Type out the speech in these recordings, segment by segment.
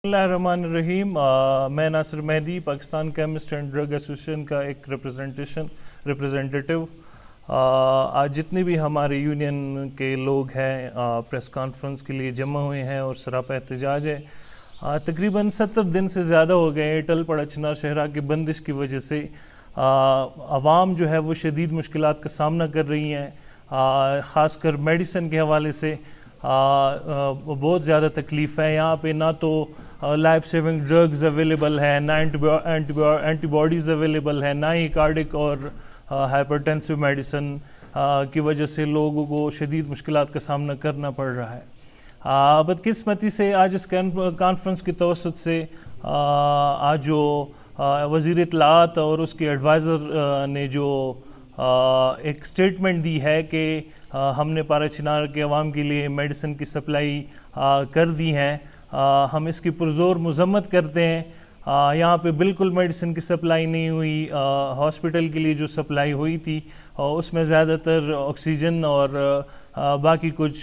बिस्मिल्लाहिर्रहमानिर्रहीम। मैं Nasir Mehdi Pakistan chemist and drug association का एक रिप्रेजेंटेटिव। आज जितने भी हमारे यूनियन के लोग हैं प्रेस कॉन्फ्रेंस के लिए जमा हुए हैं और सरापा एहतजाज है। तकरीबन 70 दिन से ज़्यादा हो गए टल पड़ा चिनार शहरा की बंदिश की वजह से आवाम जो है वो शदीद मुश्किलात का सामना कर रही हैं। ख़ासकर मेडिसिन के हवाले से बहुत ज़्यादा तकलीफ़ है। यहाँ पे ना तो लाइफ सेविंग ड्रग्स अवेलेबल है, ना एंटीबॉडीज़ अवेलेबल है, ना ही कार्डिक और हाइपरटेंसिव मेडिसिन की वजह से लोगों को शदीद मुश्किलात का सामना करना पड़ रहा है। बदकिस्मती से आज इस कॉन्फ्रेंस की तवस्सुत से आज जो वज़ीर इत्तलाआत और उसके एडवाइज़र ने जो एक स्टेटमेंट दी है कि हमने पारा चिनार के अवाम के लिए मेडिसिन की सप्लाई कर दी हैं, हम इसकी पुरज़ोर मज़म्मत करते हैं। यहाँ पे बिल्कुल मेडिसिन की सप्लाई नहीं हुई। हॉस्पिटल के लिए जो सप्लाई हुई थी उसमें ज़्यादातर ऑक्सीजन और बाकी कुछ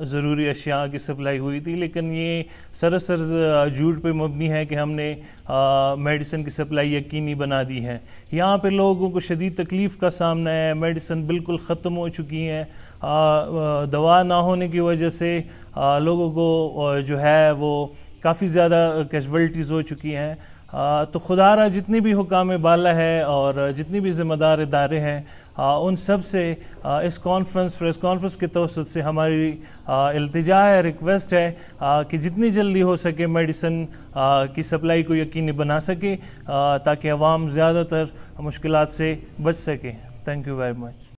ज़रूरी अशिया की सप्लाई हुई थी, लेकिन ये सरासर झूठ पे मबनी है कि हमने मेडिसिन की सप्लाई यकीनी बना दी है। यहाँ पे लोगों को शदीद तकलीफ़ का सामना है। मेडिसिन बिल्कुल ख़त्म हो चुकी हैं। दवा ना होने की वजह से लोगों को जो है वो काफ़ी ज़्यादा कैजुअल्टीज़ हो चुकी हैं। तो खुदारा जितनी भी हुकाम बाला है और जितनी भी ज़िम्मेदार इदारे हैं उन सब से इस प्रेस कॉन्फ्रेंस के तवस्सुत से हमारी इल्तिजा है, रिक्वेस्ट है कि जितनी जल्दी हो सके मेडिसिन की सप्लाई को यकीनी बना सके ताकि अवाम ज़्यादातर मुश्किलात से बच सके। Thank you very much.